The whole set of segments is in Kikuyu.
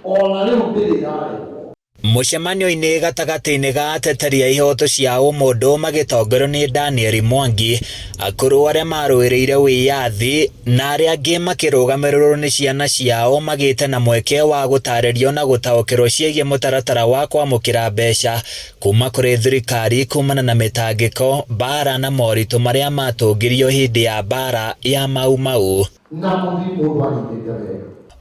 ona riu ndirirareho. Mucemanio-ini gatagati-ini ga ateteri a ihoto cia umundu magitongorio ni Daniel Mwangi, akuru aria marũĩrĩire wiyathi na aria angi makirugamirwo ni ciana ciao magite na mweke wa gutaririo na gutaũkĩrwo ciĩgiĩ mũtaratara wa kwamũkĩra mbeca kuma kũrĩ thirikari kumana na mitangĩko, mbara na moritũ maria matũngĩrio hindi ya mbara ya Mau Mau.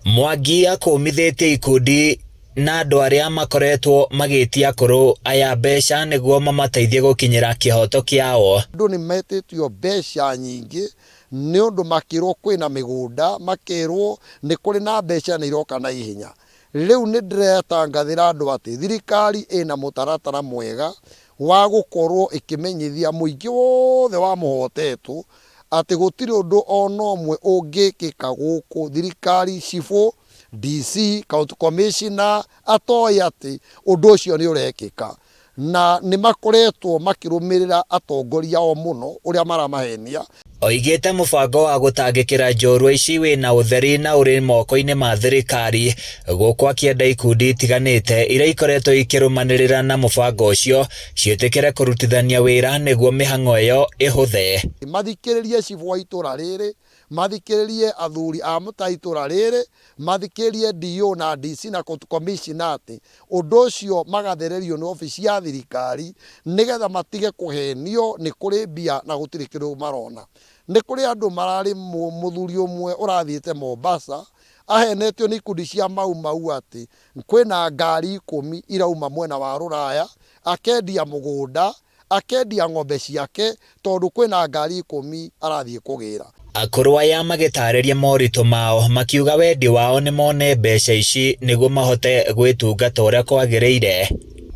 Mwangi akũmithĩtie ikundi na andũ arĩa makoretwo magĩtia akũrũ aya mbeca nĩguo mamateithie gũkinyĩra kĩhoto kĩao. Andũ nĩ metĩtio mbeca nyingĩ nĩ ũndũ makĩrwo kwĩna mĩgũnda, makĩrwo nĩ kũrĩ na mbeca nĩ iroka na ihenya. Rĩu nĩ ndĩretangathĩra andũ atĩ thirikari ĩna mũtaratara mwega wa gũkorwo ĩkĩmenyithia mũingĩ wothe wa mũhotetwo atĩ gũtirĩ ũndũ ona ũmwe ũngĩkĩka gũkũ. Thirikari, cibũ, DC, County Commissioner atoi ati ũndũ ũcio nĩ ũrekĩka, na nĩ makoretwo makĩrũmĩrĩra atongoria o mũno ũrĩa maramahenia. Oigĩte mũbango wa gũtangĩkĩra njorua ici wĩna ũtheri na ũrĩ moko-inĩ ma thirikari, gũkũ akĩenda ikundi itiganĩte iria ikoretwo ikĩrũmanĩrĩra na mũbango ũcio ciĩtĩkĩre kũrutithania wĩra nĩguo mĩhang'o ĩyo ĩhũthe. Mathikĩrĩrie cibũ wa itũra rĩrĩ, mathikĩrĩrie athuri a mũta itũra rĩrĩ, mathikĩrĩrie DO na DC na County Commissioner atĩ ũndũ ũcio magathererio nĩ obici ya thirikari nĩgetha matige kũhenio nĩ kũrĩ mbia na gũtirĩ kĩndũ marona. Nĩ kũrĩ andũ mararĩ mũthuri ũmwe ũrathiĩte Mombasa ahenetio nĩ ikundi cia Mau Mau atĩ kwĩna ngari 10 irauma mwena wa Rũraya, akendia mũgũnda, akendia ng'ombe ciake tondũ kwĩna ngari 10 arathiĩ kũgĩra. Akũrũ aya magĩtarĩria moritũ mao, makiuga wendi wao nĩ mone mbeca ici nĩguo mahote gwĩtungata ũrĩa kwagĩrĩire.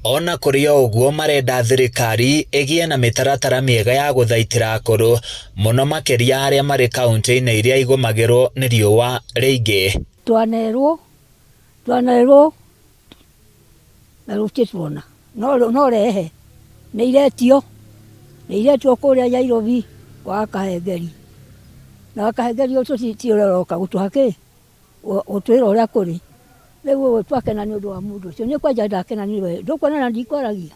Ona kũrĩ o ũguo marenda thirikari ĩgĩe na mĩtaratara mĩega ya gũthaitĩra akũrũ, mũno makĩria arĩa marĩ kaunti-inĩ iria igũmagĩrwo nĩ riũa rĩingĩ. Twanerwo na rũtĩtuona no rehe nĩ iretio kũrĩa Nairobi kwa Kahengeri, na Kahengeri tũtiũroka gũtũhakĩ ũtwĩra ũrĩa kũrĩ. Rĩu twakena nĩ ũndũ wa mũndũ ũcio, nĩ kwanja ndakena nĩ we ndũkuona na ndikwaragia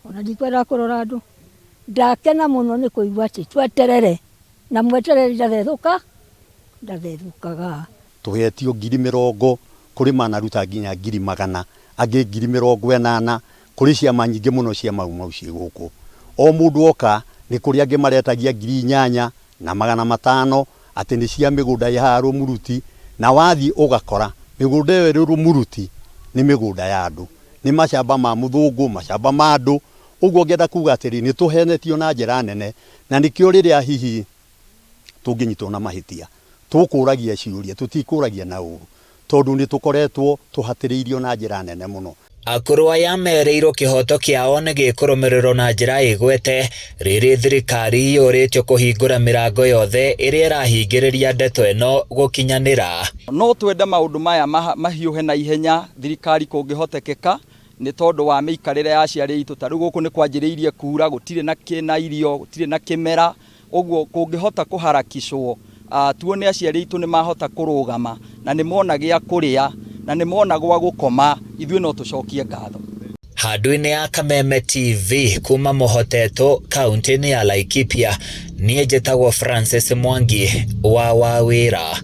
ona ndikwenda kũrora andũ, ndakena mũno nĩ kũigua atĩ tweterere na mweterere ndathethũkaga. Tũhetio 20,000 kũrĩ manaruta nginya 100,000 angĩ 80,000 kũrĩ ciama nyingĩ mũno cia Mau Mau ciĩ gũkũ. O mũndũ oka nĩ kũrĩ angĩ maretagia 8,000 na 500 atĩ nĩ cia mĩgũnda ya Rũmuruti, na wathiĩ ũgakora mĩgũnda ĩyo ĩrĩ Rũmuruti nĩ mĩgũnda ya andũ, nĩ mashamba ma mũthũngũ, mashamba ma andũ. Ũguo ngenda kuga atĩrĩ nĩ tũhenetio na njĩra nene, na nĩkĩo rĩrĩa hihi tũngĩnyitwo na mahĩtia tũkũragia ciũria, tũtikũragia na ũru tondũ nĩ tũkoretwo tũhatĩrĩirio na njĩra nene mũno. Akũrũ aya merĩirwo kĩhoto kĩao nĩ gĩkũrũmĩrĩrwo na njĩra ĩgwete rĩrĩ thirikari yũrĩtio kũhingũra mĩrango yothe ĩrĩa ĩrahingĩrĩria ndeto ĩno gũkinyanĩra. No twende maũndũ maya mahiũhe na ihenya thirikari kũngĩhotekeka nĩ tondũ wa mĩikarĩre ya aciari aitũ. Ta rĩu gũkũ nĩ kwanjĩrĩirie kuura, gũtirĩ na irio, gũtirĩ na kĩmera, ũguo kũngĩhota kũharakicwo tuone aciari aitũ nĩ mahota kũrũgama na nĩ mona gĩa kũrĩa na nĩ mona gwa gũkoma, ithuĩ no tũcokie ngatho. Handũ-inĩ ya Kameme TV kuma Mũhotetũ kaunti-inĩ ya Laikipia, niĩ njĩtagwo Francis Mwangi wa Wawĩra.